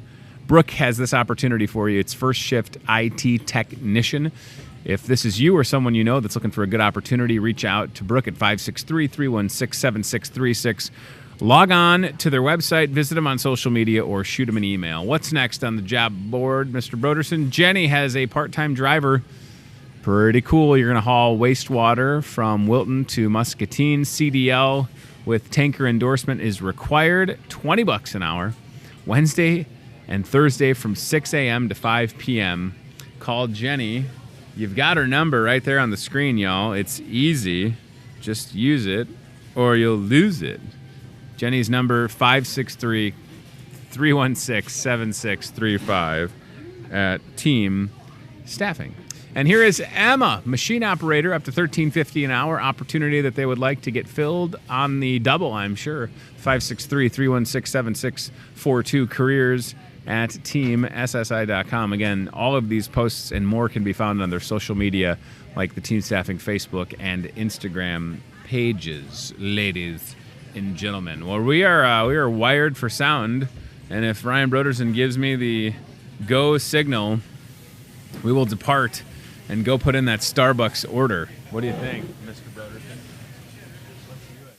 Brooke has this opportunity for you. It's first shift IT technician. If this is you or someone you know that's looking for a good opportunity, reach out to Brooke at 563-316-7636. Log on to their website, visit them on social media, or shoot them an email. What's next on the job board, Mr. Broderson? Jenny has a part-time driver. Pretty cool. You're going to haul wastewater from Wilton to Muscatine. CDL with tanker endorsement is required. $20 an hour. Wednesday and Thursday from 6 a.m. to 5 p.m. Call Jenny. You've got her number right there on the screen, y'all. It's easy. Just use it or you'll lose it. Jenny's number, 563-316-7635 at Team Staffing. And here is Emma, machine operator, up to $13.50 an hour. Opportunity that they would like to get filled on the double, I'm sure. 563-316-7642, careers at teamssi.com. Again, all of these posts and more can be found on their social media, like the Team Staffing Facebook and Instagram pages, ladies and gentlemen. Well, we are wired for sound, and if Ryan Broderson gives me the go signal, we will depart and go put in that Starbucks order. What do you think, Mr. Broderson? Let's do it.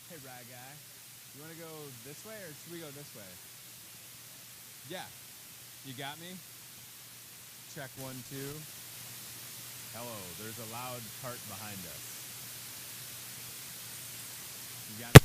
Hey, Rye Guy, you want to go this way or should we go this way? Yeah. You got me? Check 1, 2. Hello. There's a loud cart behind us. You got me?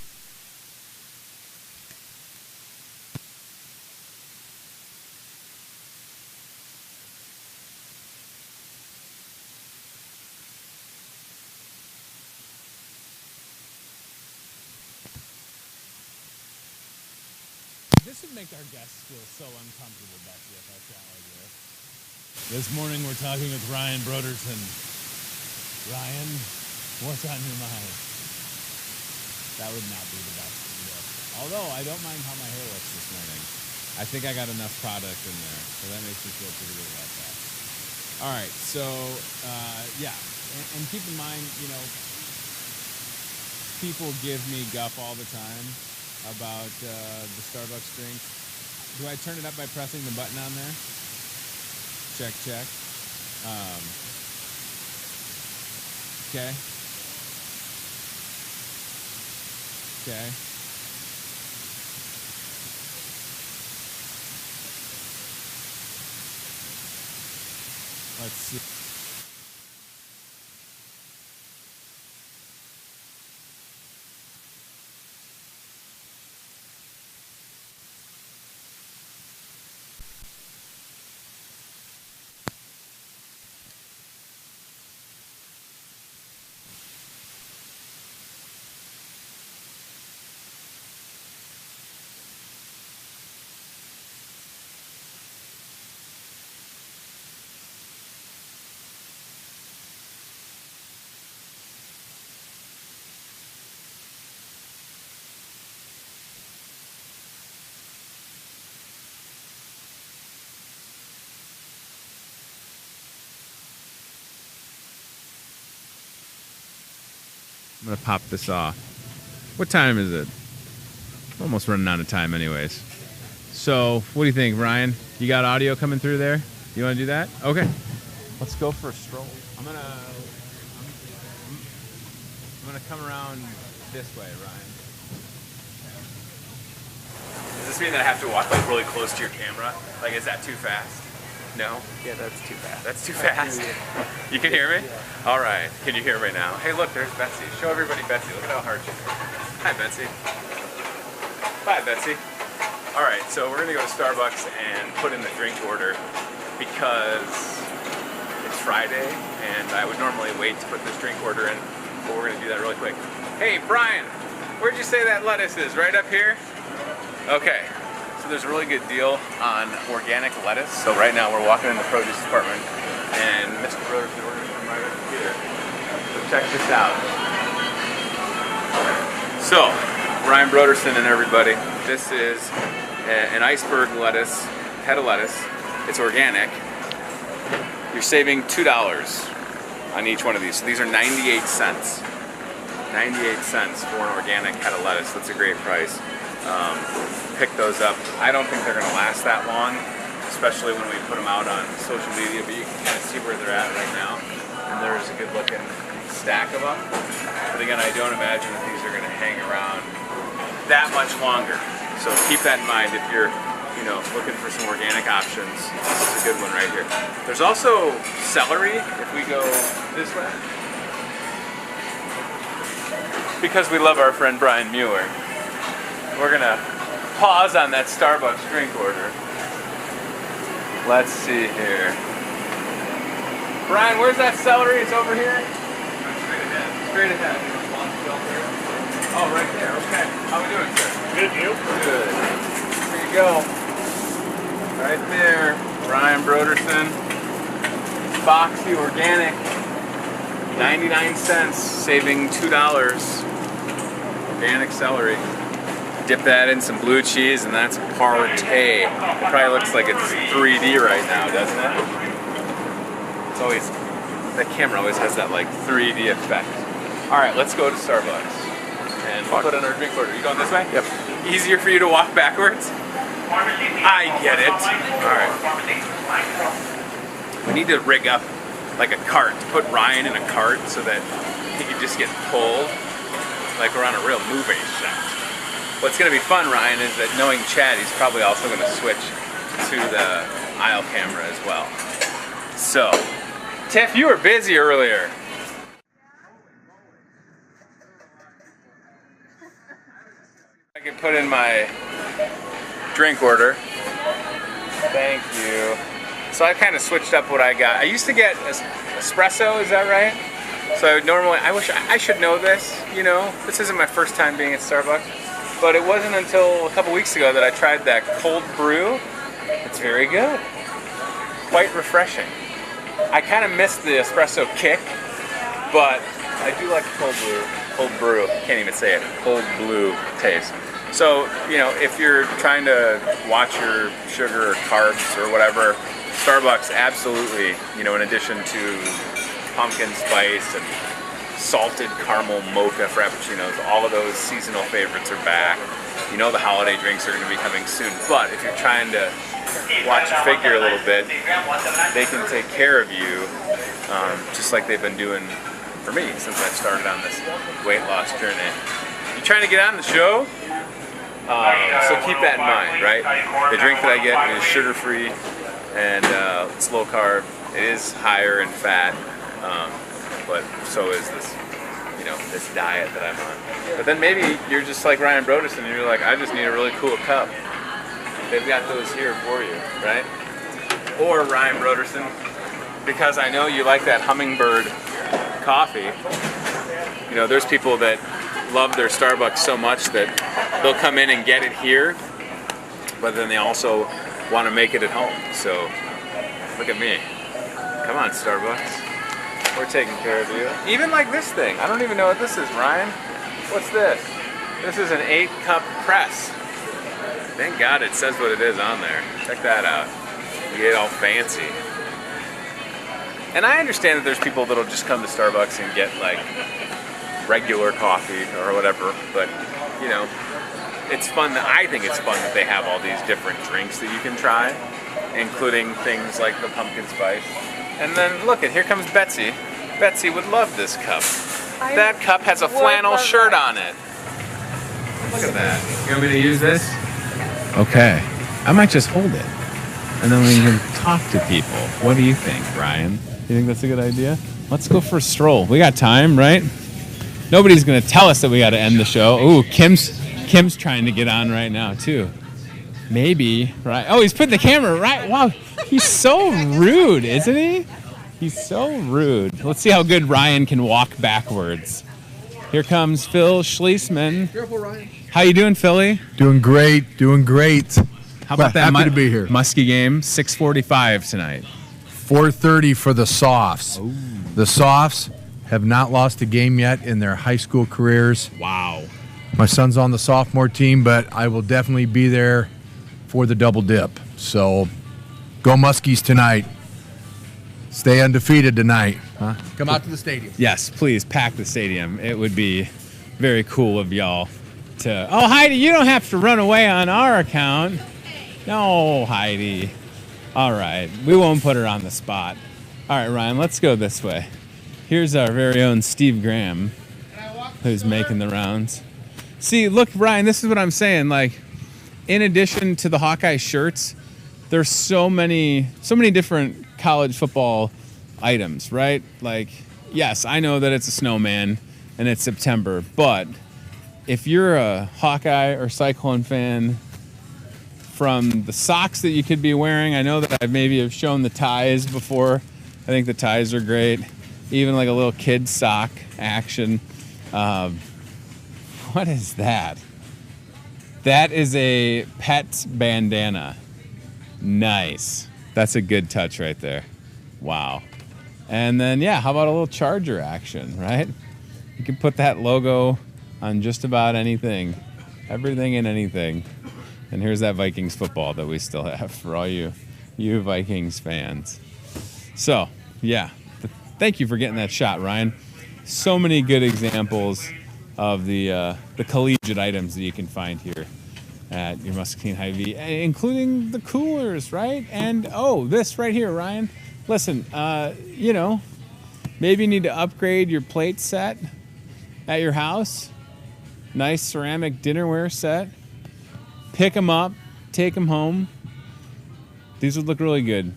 This would make our guests feel so uncomfortable, Betsy, if I chat like this. This morning we're talking with Ryan Broderson. Ryan, what's on your mind? That would not be the best look. Although I don't mind how my hair looks this morning. I think I got enough product in there, so that makes me feel pretty good about that. All right, so yeah, and keep in mind, you know, people give me guff all the time about the Starbucks drink. Do I turn it up by pressing the button on there? Check, check. Okay. Okay. Let's see. I'm going to pop this off. What time is it? I'm almost running out of time anyways. So, what do you think, Ryan? You got audio coming through there? You want to do that? Okay. Let's go for a stroll. I'm going to come around this way, Ryan. Does this mean that I have to walk like really close to your camera? Like, is that too fast? No? Yeah, that's too fast. That's too fast? You can hear me? Yeah. All right. Can you hear me now? Hey, look, there's Betsy. Show everybody Betsy. Look how hard she's working. Hi, Betsy. Bye, Betsy. All right, so we're going to go to Starbucks and put in the drink order because it's Friday, and I would normally wait to put this drink order in, but we're going to do that really quick. Hey, Brian. Where'd you say that lettuce is? Right up here? Okay. So there's a really good deal on organic lettuce. So right now we're walking in the produce department and Mr. Broder's ordering from right up here. So check this out. So, Ryan Broderson and everybody, this is an iceberg lettuce, head of lettuce. It's organic. You're saving $2 on each one of these. So these are 98 cents. 98 cents for an organic head of lettuce. That's a great price. Pick those up. I don't think they're going to last that long, especially when we put them out on social media, but you can kind of see where they're at right now. And there's a good looking stack of them. But again, I don't imagine that these are going to hang around that much longer. So keep that in mind if you're, looking for some organic options. This is a good one right here. There's also celery if we go this way. Because we love our friend Brian Mueller, we're gonna pause on that Starbucks drink order. Let's see here. Brian, where's that celery? It's over here? Straight ahead. Straight ahead. Oh, right there. Okay. How we doing, sir? Good, you? Good. Here you go. Right there. Ryan Broderson. Boxy Organic. 99 cents, saving $2. Organic celery. Dip that in some blue cheese and that's partay. It probably looks like it's 3D right now, doesn't it? It's always, that camera always has that like 3D effect. All right, let's go to Starbucks. And we'll put in our drink order. You going this way? Yep. Easier for you to walk backwards? I get it. All right. We need to rig up like a cart, to put Ryan in a cart so that he can just get pulled like we're on a real movie set. What's going to be fun, Ryan, is that knowing Chad, he's probably also going to switch to the aisle camera as well. So, Tiff, you were busy earlier. I can put in my drink order. Thank you. So I kind of switched up what I got. I used to get espresso, is that right? So normally, I should know this, This isn't my first time being at Starbucks. But it wasn't until a couple weeks ago that I tried that cold brew. It's very good. Quite refreshing. I kind of missed the espresso kick, but I do like cold brew. Can't even say it. Cold blue taste. So, if you're trying to watch your sugar or carbs or whatever, Starbucks absolutely, in addition to pumpkin spice and salted caramel mocha frappuccinos, all of those seasonal favorites are back. The holiday drinks are going to be coming soon, but if you're trying to watch your figure a little bit, they can take care of you, just like they've been doing for me since I started on this weight loss journey. You trying to get on the show? So keep that in mind, right? The drink that I get is sugar-free and it's low carb. It is higher in fat, but so is this, this diet that I'm on. But then maybe you're just like Ryan Broderson and you're like, I just need a really cool cup. They've got those here for you, right? Or Ryan Broderson, because I know you like that hummingbird coffee. There's people that love their Starbucks so much that they'll come in and get it here, but then they also want to make it at home. So look at me. Come on, Starbucks. We're taking care of you. Even like this thing. I don't even know what this is, Ryan. What's this? This is an 8-cup press. Thank God it says what it is on there. Check that out. You get all fancy. And I understand that there's people that'll just come to Starbucks and get like regular coffee or whatever, but it's fun. I think it's fun that they have all these different drinks that you can try, including things like the pumpkin spice. And then look, here comes Betsy. Betsy would love this cup. That cup has a flannel shirt on it. Look at that. You want me to use this? Okay. I might just hold it. And then we can talk to people. What do you think, Ryan? You think that's a good idea? Let's go for a stroll. We got time, right? Nobody's going to tell us that we got to end the show. Ooh, Kim's trying to get on right now, too. Maybe, right? Oh, he's putting the camera right. Wow, he's so rude, isn't he? He's so rude. Let's see how good Ryan can walk backwards. Here comes Phil Schliessman. Careful, Ryan. How you doing, Philly? Doing great, doing great. How about that? Happy to be here. Muskie game, 6:45 tonight. 4:30 for the Softs. Ooh. The Softs have not lost a game yet in their high school careers. Wow. My son's on the sophomore team, but I will definitely be there for the double dip. So go Muskies tonight. Stay undefeated tonight. Huh? Come out to the stadium. Yes, please pack the stadium. It would be very cool of y'all to. Oh, Heidi, you don't have to run away on our account. No, Heidi. All right, we won't put her on the spot. All right, Ryan, let's go this way. Here's our very own Steve Graham, who's making the rounds. See, look, Ryan, this is what I'm saying. Like, in addition to the Hawkeye shirts, there's so many different college football items, right? Like, yes, I know that it's a snowman and it's September, but if you're a Hawkeye or Cyclone fan, from the socks that you could be wearing, I know that I maybe have shown the ties before. I think the ties are great. Even like a little kid sock action. What is that? That is a pet bandana. Nice. That's a good touch right there. Wow. And then, yeah, how about a little Charger action, right? You can put that logo on just about anything. Everything and anything. And here's that Vikings football that we still have for all you Vikings fans. So, yeah. Thank you for getting that shot, Ryan. So many good examples of the collegiate items that you can find here at your Muscatine Hy-Vee, including the coolers, right? And, oh, this right here, Ryan. Listen, maybe you need to upgrade your plate set at your house. Nice ceramic dinnerware set. Pick them up, take them home. These would look really good.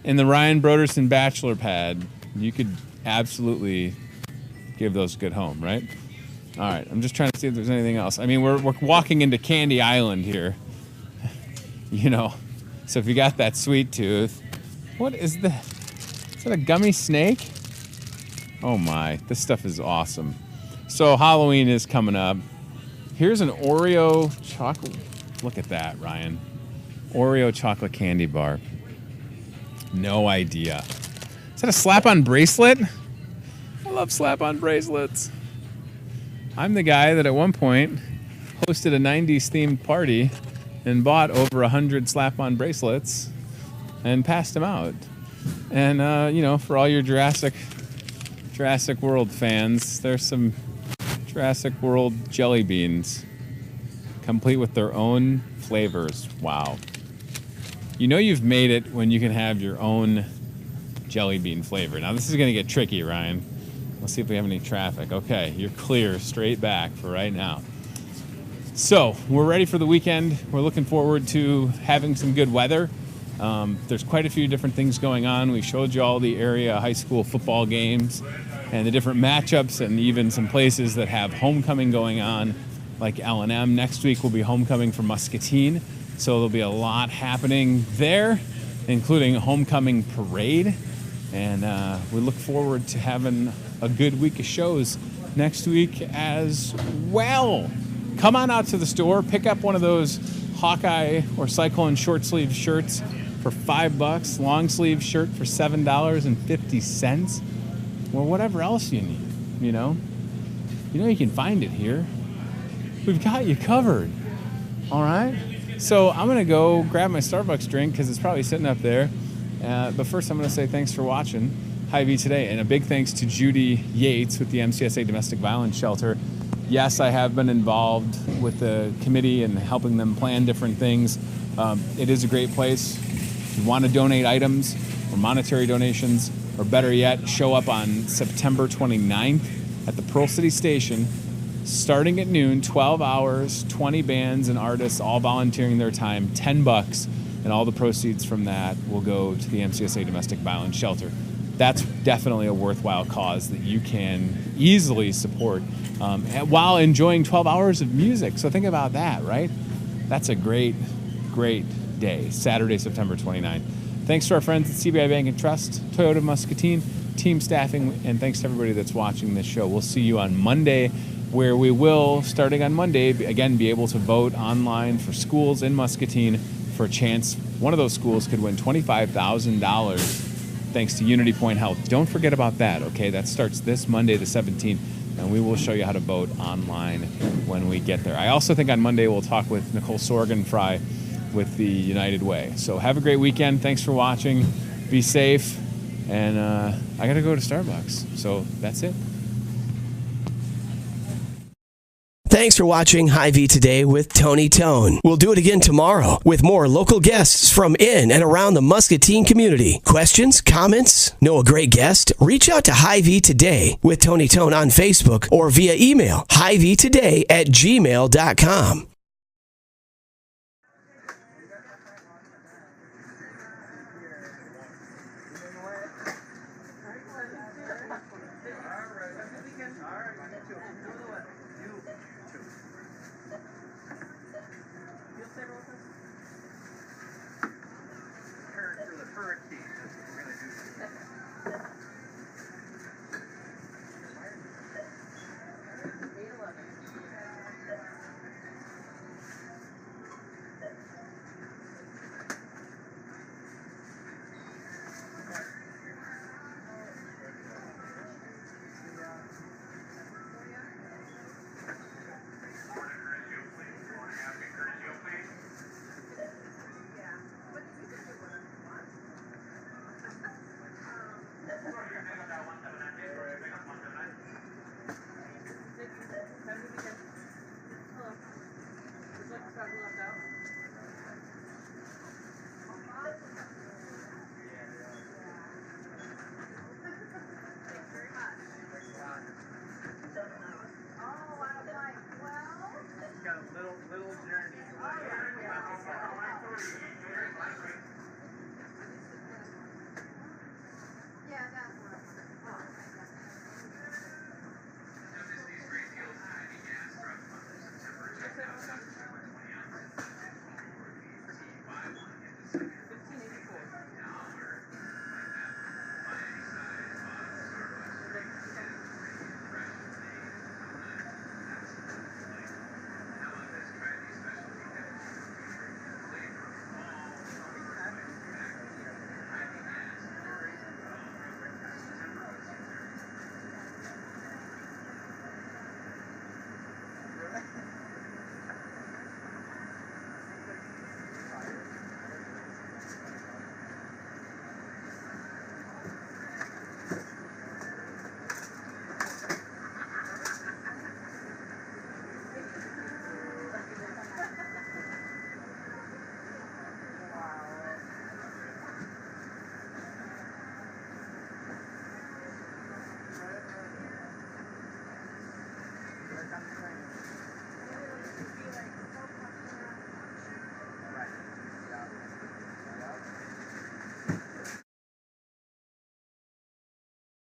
In the Ryan Broderson Bachelor Pad, you could absolutely give those a good home, right? All right, I'm just trying to see if there's anything else. I mean, we're walking into Candy Island here, So if you got that sweet tooth, what is that? Is that a gummy snake? Oh my, this stuff is awesome. So Halloween is coming up. Here's an Oreo chocolate. Look at that, Ryan. Oreo chocolate candy bar. No idea. Is that a slap-on bracelet? I love slap-on bracelets. I'm the guy that at one point hosted a 90s themed party and bought over 100 slap-on bracelets and passed them out. And, for all your Jurassic World fans, there's some Jurassic World jelly beans, complete with their own flavors. Wow. You know you've made it when you can have your own jelly bean flavor. Now this is going to get tricky, Ryan. Let's see if we have any traffic. Okay, you're clear straight back for right now. So we're ready for the weekend. We're looking forward to having some good weather. There's quite a few different things going on. We showed you all the area high school football games and the different matchups, and even some places that have homecoming going on, like L&M. Next week will be homecoming for Muscatine, so there'll be a lot happening there, including a homecoming parade. And we look forward to having a good week of shows next week as well. Come on out to the store, pick up one of those Hawkeye or Cyclone short sleeve shirts for $5, long sleeve shirt for $7.50, or whatever else you need. You know you can find it here. We've got you covered. All right. So I'm gonna go grab my Starbucks drink because it's probably sitting up there. But first, I'm gonna say thanks for watching Hy-Vee Today, and a big thanks to Judy Yates with the MCSA Domestic Violence Shelter. Yes, I have been involved with the committee and helping them plan different things. It is a great place. If you want to donate items or monetary donations, or better yet, show up on September 29th at the Pearl City Station, starting at noon, 12 hours, 20 bands and artists all volunteering their time, $10, and all the proceeds from that will go to the MCSA Domestic Violence Shelter. That's definitely a worthwhile cause that you can easily support while enjoying 12 hours of music. So think about that, right? That's a great, great day, Saturday, September 29th. Thanks to our friends at CBI Bank and Trust, Toyota Muscatine, team staffing, and thanks to everybody that's watching this show. We'll see you on Monday, where we will, starting on Monday, again, be able to vote online for schools in Muscatine for a chance. One of those schools could win $25,000 thanks to Unity Point Health. Don't forget about that, okay? That starts this Monday, the 17th, and we will show you how to vote online when we get there. I also think on Monday we'll talk with Nicole Sorgenfry with the United Way. So have a great weekend. Thanks for watching. Be safe. And I got to go to Starbucks. So that's it. Thanks for watching Hy-Vee Today with Tony Tone. We'll do it again tomorrow with more local guests from in and around the Muscatine community. Questions, comments, know a great guest? Reach out to Hy-Vee Today with Tony Tone on Facebook or via email, hyveetoday@gmail.com. Second.